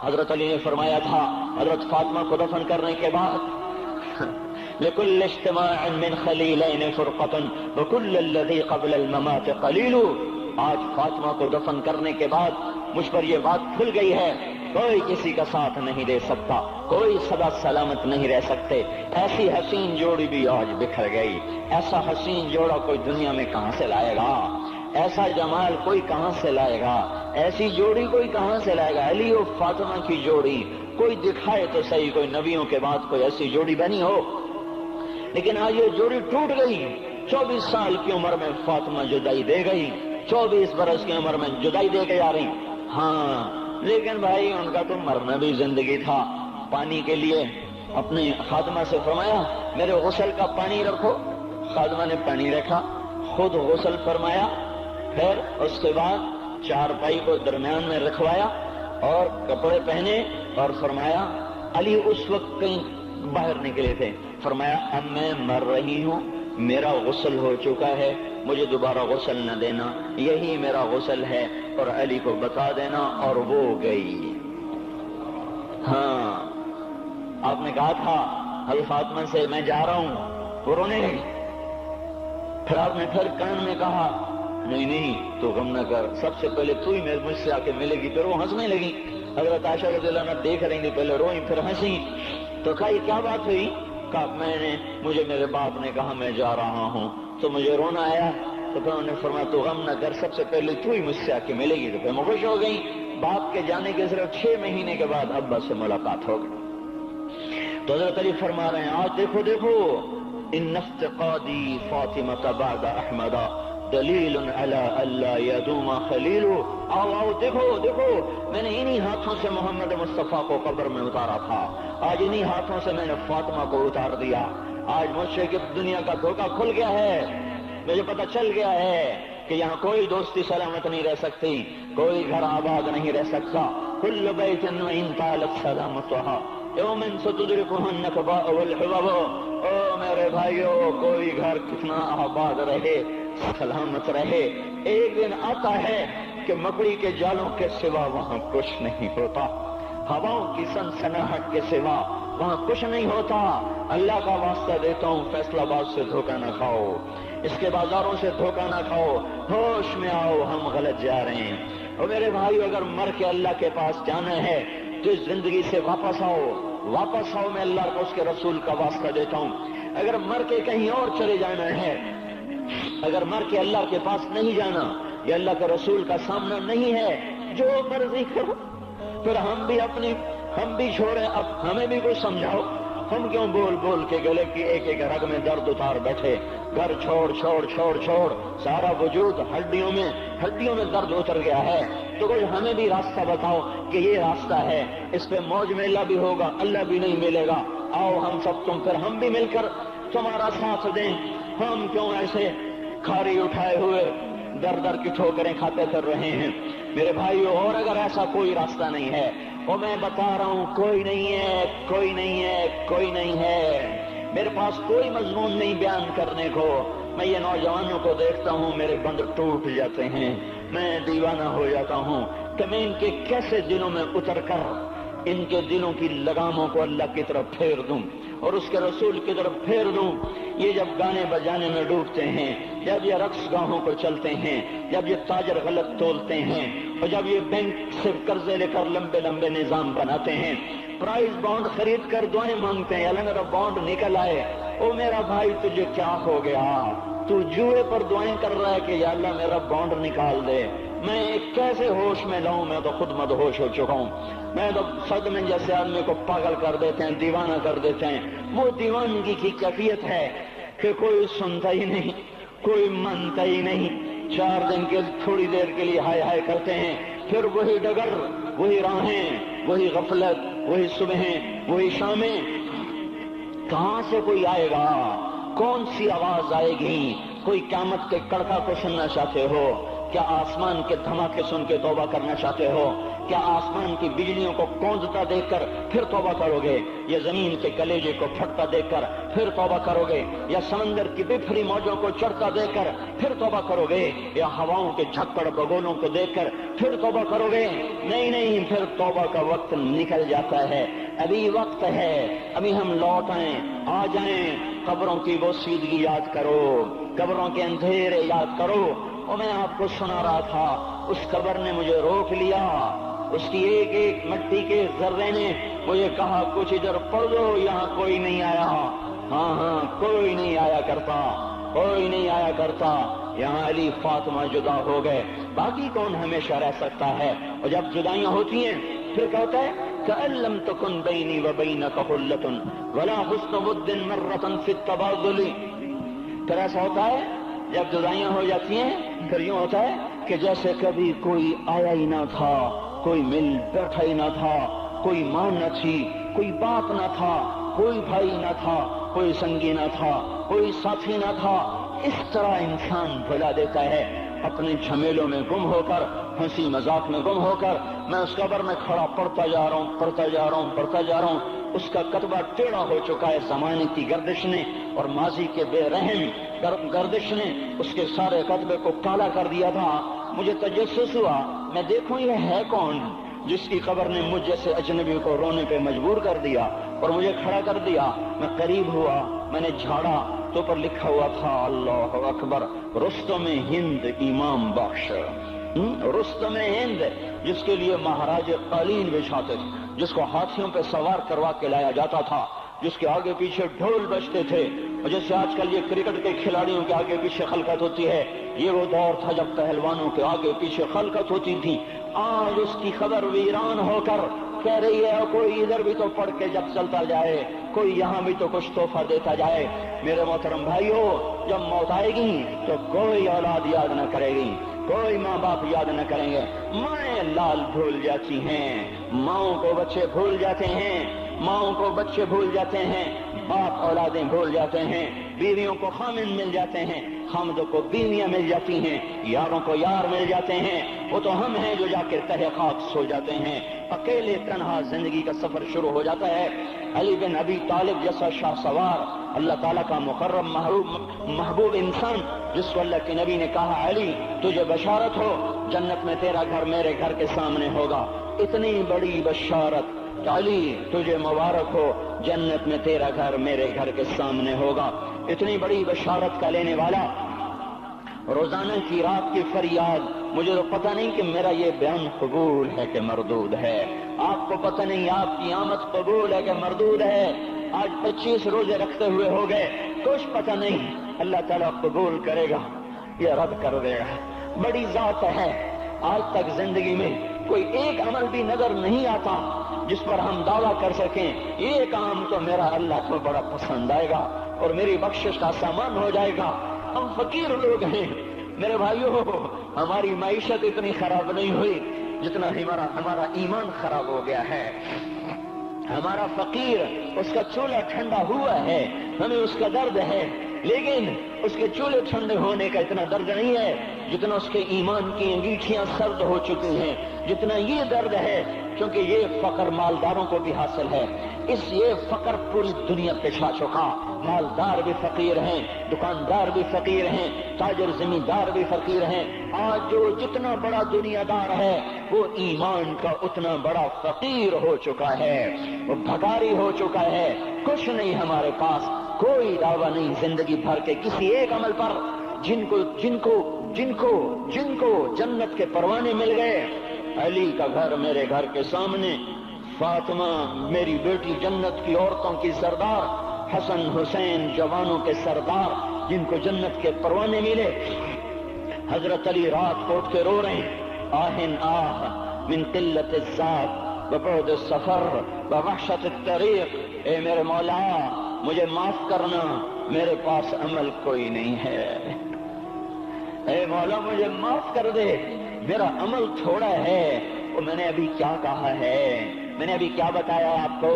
حضرت علی نے فرمایا تھا حضرت فاطمہ کو دفن کرنے کے بعد لِكُلِّ اجْتِمَاعٍ مِّن خَلِيلَيْنِ فُرْقَةٌ وَكُلَّ الَّذِي قَبْلَ الْمَمَاتِ قَلِيلٌ۔ آج فاطمہ کو دفن کرنے کے بعد مجھ پر یہ بات کھل گئی ہے، کوئی کسی کا ساتھ نہیں دے سکتا، کوئی سدا سلامت نہیں رہ سکتے۔ ایسی حسین جوڑی بھی آج بکھر گئی۔ ایسا حسین جوڑا کوئی دنیا میں کہاں سے لائے گا؟ ایسا جمال کوئی کہاں سے لائے گا؟ ایسی جوڑی کوئی کہاں سے لائے گا؟ علی و فاطمہ کی جوڑی کوئی دکھائے تو صحیح، کوئی نبیوں کے بعد کوئی ایسی جوڑی بنی ہو، لیکن آج یہ جوڑی ٹوٹ گئی۔ 24 سال کی عمر میں فاطمہ جدائی دے گئی، 24 برس کی عمر میں جدائی دے کے جا رہی۔ ہاں لیکن بھائی ان کا تو مرنا بھی زندگی تھا۔ پانی کے لیے اپنی خادمہ سے فرمایا میرے غسل کا پانی رکھو، خادمہ نے پانی رکھا، خود غسل فرمایا، پھر اس کے بعد چارپائی کو درمیان میں رکھوایا اور کپڑے پہنے اور فرمایا علی اس وقت کہیں باہر نکلے تھے، فرمایا اب میں مر رہی ہوں، میرا غسل ہو چکا ہے، مجھے دوبارہ غسل نہ دینا، یہی میرا غسل ہے اور علی کو بتا دینا، اور وہ گئی۔ ہاں آپ نے کہا تھا حضرت فاطمہ سے میں جا رہا ہوں، وہ رونے لگی، پھر آپ نے پھر کان میں کہا نہیں نہیں تو غم نہ کر، سب سے پہلے تو ہی مجھ سے آ کے ملے گی۔ پھر وہ ہنسنے لگی، حضرت عائشہ رضی اللہ عنہا دیکھ رہی تھی، پہلے روئی پھر ہنسی، تو کہا یہ کیا بات ہوئی؟ کہا مجھے میرے باپ نے کہا میں جا رہا ہوں تو مجھے رونا آیا، تو پھر انہوں نے فرمایا تو غم نہ کر، سب سے پہلے تو ہی مجھ سے آ کے ملے گی۔ تو پھر میں خوش ہو گئی۔ باپ کے جانے کے صرف 6 مہینے کے بعد ابا سے ملاقات ہو گئی۔ تو حضرت علی فرما رہے ہیں آج دیکھو دیکھو ان افتقادی فاطمہ بعد احمد دلیل علی اللہ یدوم خلیل۔ آؤ آؤ دیکھو دیکھو، میں نے انہی ہاتھوں سے محمد مصطفیٰ کو قبر میں اتارا تھا، آج انہی ہاتھوں سے میں نے فاطمہ کو اتار دیا۔ آج مجھ سے کہ دنیا کا دھوکہ کھل گیا ہے، مجھے پتہ چل گیا ہے کہ یہاں کوئی دوستی سلامت نہیں رہ سکتی، کوئی گھر آباد نہیں رہ سکتا۔ کل بیت وإن طالت سلامتها یوما ستدرکها النکباء والحباب۔ او میرے بھائیو، کوئی گھر کتنا آباد رہے، سلامت رہے، ایک دن آتا ہے کہ مکڑی کے جالوں کے سوا وہاں کچھ نہیں ہوتا، ہواؤں کی سنسناہٹ کے سوا وہاں کچھ نہیں ہوتا۔ اللہ کا واسطہ دیتا ہوں فیصلہ آباد سے دھوکہ نہ کھاؤ، اس کے بازاروں سے دھوکہ نہ کھاؤ، ہوش میں آؤ، ہم غلط جا رہے ہیں۔ اور میرے بھائیو اگر مر کے اللہ کے پاس جانا ہے تو اس زندگی سے واپس آؤ، واپس آؤ، میں اللہ کو اس کے رسول کا واسطہ دیتا ہوں۔ اگر مر کے کہیں اور چلے جانا ہے، اگر مر کے اللہ کے پاس نہیں جانا یا اللہ کے رسول کا سامنا نہیں ہے، جو مرضی کرو، پھر ہم بھی چھوڑیں، اب ہمیں بھی کوئی سمجھاؤ، ہم کیوں بول بول کے گلے کی ایک ایک رگ میں درد اتار بیٹھے، گھر چھوڑ چھوڑ چھوڑ چھوڑ، سارا وجود ہڈیوں میں درد اتر گیا ہے، تو کوئی ہمیں بھی راستہ بتاؤ کہ یہ راستہ ہے، اس پہ موج میلہ بھی ہوگا، اللہ بھی نہیں ملے گا، آؤ ہم سب پھر ہم بھی مل کر تمہارا ساتھ دیں۔ ہم کیوں ایسے کھاری اٹھائے ہوئے در در کی ٹھوکریں کھاتے پھر رہے ہیں؟ میرے بھائیو، اور اگر ایسا کوئی راستہ نہیں ہے، اور میں بتا رہا ہوں کوئی نہیں ہے، کوئی نہیں ہے، کوئی نہیں ہے، میرے پاس کوئی مضمون نہیں بیان کرنے کو۔ میں یہ نوجوانوں کو دیکھتا ہوں، میرے بند ٹوٹ جاتے ہیں، میں دیوانہ ہو جاتا ہوں کہ میں ان کے کیسے دلوں میں اتر کر ان کے دلوں کی لگاموں کو اللہ کی طرف پھیر دوں اور اس کے رسول کی طرف پھیر دوں۔ یہ جب گانے بجانے میں ڈوبتے ہیں، جب یہ رقص گاہوں پر چلتے ہیں، جب یہ تاجر غلط تولتے ہیں، اور جب یہ بینک سے قرضے لے کر لمبے لمبے نظام بناتے ہیں، پرائز بانڈ خرید کر دعائیں مانگتے ہیں اللہ میرا بانڈ نکل آئے، او میرا بھائی تجھے کیا ہو گیا؟ تو جوئے پر دعائیں کر رہا ہے کہ یا اللہ میرا بانڈ نکال دے۔ میں کیسے ہوش میں لاؤں؟ میں تو خود مدہوش ہو چکا ہوں۔ میں تو صدمے جیسے آدمی کو پاگل کر دیتے ہیں، دیوانہ کر دیتے ہیں۔ وہ دیوانگی کی کیفیت ہے کہ کوئی سنتا ہی نہیں، کوئی مانتا ہی نہیں، 4 دن کے تھوڑی دیر کے لیے ہائے ہائے کرتے ہیں، پھر وہی ڈگر، وہی راہیں، وہی غفلت، وہی صبحیں، وہی شامیں۔ کہاں سے کوئی آئے گا؟ کون سی آواز آئے گی؟ کوئی قیامت کے کڑکا کو سننا چاہتے ہو کیا آسمان کے دھماکے سن کے توبہ کرنا چاہتے ہو؟ کیا آسمان کی بجلیوں کو کونجتا دیکھ کر پھر توبہ کرو گے؟ یا زمین کے کلیجے کو پھٹتا دیکھ کر پھر توبہ کرو گے؟ یا سمندر کی بفری موجوں کو چڑھتا دیکھ کر پھر توبہ کرو گے؟ یا ہواؤں کے جھکڑ بگولوں کو دیکھ کر پھر توبہ کرو گے؟ نہیں، پھر توبہ کا وقت نکل جاتا ہے، ابھی وقت ہے، ابھی ہم لوٹ آئیں، آ جائیں۔ قبروں کی وہ سیدگی یاد کرو، قبروں کے اندھیرے یاد کرو۔ اور میں آپ کو سنا رہا تھا، اس قبر نے مجھے روک لیا، اس کی ایک ایک مٹی کے ذرے نے مجھے کہا کچھ ادھر پڑھ دو، یہاں کوئی نہیں آیا۔ ہاں، کوئی نہیں آیا کرتا، کوئی نہیں آیا کرتا۔ یہاں علی فاطمہ جدا ہو گئے، باقی کون ہمیشہ رہ سکتا ہے؟ اور جب جدائیاں ہوتی ہیں پھر کہتا ہے كأن لم تكن بيني وبينك خلة ولا حسن ود مرة في التبادل۔ پھر ایسا ہوتا ہے جب جدائیاں ہو جاتی ہیں پھر یوں ہوتا ہے کہ جیسے کبھی کوئی آیا ہی نہ تھا، کوئی مل بیٹھا ہی نہ تھا، کوئی ماں نہ تھی، کوئی باپ نہ تھا، کوئی بھائی نہ تھا، کوئی سنگی نہ تھا، کوئی ساتھی نہ تھا۔ اس طرح انسان بھلا دیتا ہے اپنے جھمیلوں میں گم ہو کر، ہنسی مذاق میں گم ہو کر۔ میں اس قبر میں کھڑا پڑھتا جا رہا ہوں، اس کا کتبہ ٹیڑھا ہو چکا ہے زمانے کی گردش نے اور ماضی کے بے رحم گردش نے اس کے سارے کتبے کو کالا کر دیا تھا۔ مجھے تجسس ہوا، میں دیکھوں یہ ہے کون جس کی قبر نے مجھ جیسے اجنبی کو رونے پہ مجبور کر دیا اور مجھے کھڑا کر دیا۔ میں قریب ہوا، میں نے جھاڑا تو پر لکھا ہوا تھا اللہ اکبر، رستم ہند امام بخش۔ رستم ہند، جس کے لیے مہاراج قالین بچھاتے تھے، جس کو ہاتھیوں پہ سوار کروا کے لایا جاتا تھا، جس کے آگے پیچھے ڈھول بجتے تھے، اور جیسے آج کل یہ کرکٹ کے کھلاڑیوں کے آگے پیچھے خلقت ہوتی ہے، یہ وہ دور تھا جب پہلوانوں کے آگے پیچھے خلقت ہوتی تھی۔ آج اس کی خبر ویران ہو کر کہہ رہی ہے کوئی ادھر بھی تو پڑھ کے جب چلتا جائے، کوئی یہاں بھی تو کچھ تحفہ دیتا جائے۔ میرے محترم بھائیو، جب موت آئے گی تو کوئی اولاد یاد نہ کرے گی، کوئی ماں باپ یاد نہ کریں گے، مائیں لال بھول جاتی ہیں، ماؤں کو بچے بھول جاتے ہیں، ماؤں کو بچے بھول جاتے ہیں، باپ اولادیں بھول جاتے ہیں، بیویوں کو خامن مل جاتے ہیں، خامدوں کو بیویاں مل جاتی ہیں، یاروں کو یار مل جاتے ہیں۔ وہ تو ہم ہیں جو جا کے تہہ خاک سو جاتے ہیں، اکیلے تنہا زندگی کا سفر شروع ہو جاتا ہے۔ علی بن ابی طالب جیسا شاہ سوار، اللہ تعالیٰ کا مقرب محبوب انسان، جس کو اللہ کے نبی نے کہا علی تجھے بشارت ہو، جنت میں تیرا گھر میرے گھر کے سامنے ہوگا، اتنی بڑی بشارت، علی تجھے مبارک ہو، جنت میں تیرا گھر میرے گھر کے سامنے ہوگا۔ اتنی بڑی بشارت کا لینے والا، روزانہ کی رات کی فریاد، مجھے تو پتہ نہیں کہ میرا یہ بیان قبول ہے کہ مردود ہے، آپ کو پتہ نہیں آپ کی آمد قبول ہے کہ مردود ہے۔ آج 25 روزے رکھتے ہوئے ہو گئے، کچھ پتہ نہیں، اللہ تعالیٰ قبول کرے گا یا رد کر دے گا۔ بڑی ذات ہے، آج تک زندگی میں کوئی ایک عمل بھی نظر نہیں آتا جس پر ہم دعویٰ کر سکیں یہ کام تو میرا اللہ کو بڑا پسند آئے گا اور میری بخشش کا سامان ہو جائے گا۔ ہم فقیر لوگ ہیں میرے بھائیو، ہماری معیشت اتنی خراب نہیں ہوئی جتنا ہمارا ایمان خراب ہو گیا ہے۔ ہمارا فقیر، اس کا چولہا ٹھنڈا ہوا ہے، ہمیں اس کا درد ہے، لیکن اس کے چولہے ٹھنڈے ہونے کا اتنا درد نہیں ہے جتنا اس کے ایمان کی انگیٹھیاں سرد ہو چکی ہیں، جتنا یہ درد ہے، کیونکہ یہ فقر مالداروں کو بھی حاصل ہے۔ یہ فقر پوری دنیا پہ چھا چکا، مالدار بھی فقیر ہیں، دکاندار بھی فقیر ہیں، تاجر زمیندار بھی فقیر ہیں۔ آج جو جتنا بڑا دنیا دار ہے وہ ایمان کا اتنا بڑا فقیر ہو چکا ہے، وہ بھکاری ہو چکا ہے۔ کچھ نہیں ہمارے پاس، کوئی دعویٰ نہیں زندگی بھر کے کسی ایک عمل پر، جن کو جنت کے پروانے مل گئے۔ علی کا گھر میرے گھر کے سامنے، فاطمہ میری بیٹی جنت کی عورتوں کی سردار، حسن حسین جوانوں کے سردار جن کو جنت کے پروانے ملے۔ حضرت علی رات کو اٹھ کے رو رہے ہیں، آہن آہ من قلت الذات وبعد السفر ووحشت الطریق، اے میرے مولا مجھے معاف کرنا، میرے پاس عمل کوئی نہیں ہے، اے مولا مجھے معاف کر دے، میرا عمل تھوڑا ہے۔ اور میں نے ابھی کیا کہا ہے، میں نے ابھی کیا بتایا آپ کو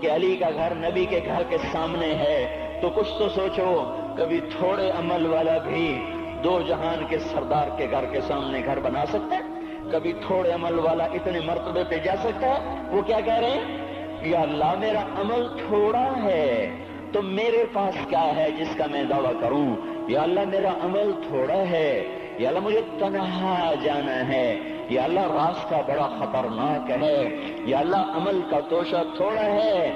کہ علی کا گھر نبی کے گھر کے سامنے ہے، تو کچھ تو سوچو، کبھی تھوڑے عمل والا بھی دو جہان کے سردار کے گھر کے سامنے گھر بنا سکتا ہے؟ کبھی تھوڑے عمل والا اتنے مرتبے پہ جا سکتا ہے؟ وہ کیا کہہ رہے ہیں؟ یا اللہ میرا عمل تھوڑا ہے تو میرے پاس کیا ہے جس کا میں دعویٰ کروں؟ یا اللہ میرا عمل تھوڑا ہے، یا اللہ مجھے تنہا جانا ہے، یا اللہ راستہ بڑا خطرناک ہے، یا اللہ عمل کا توشہ تھوڑا ہے،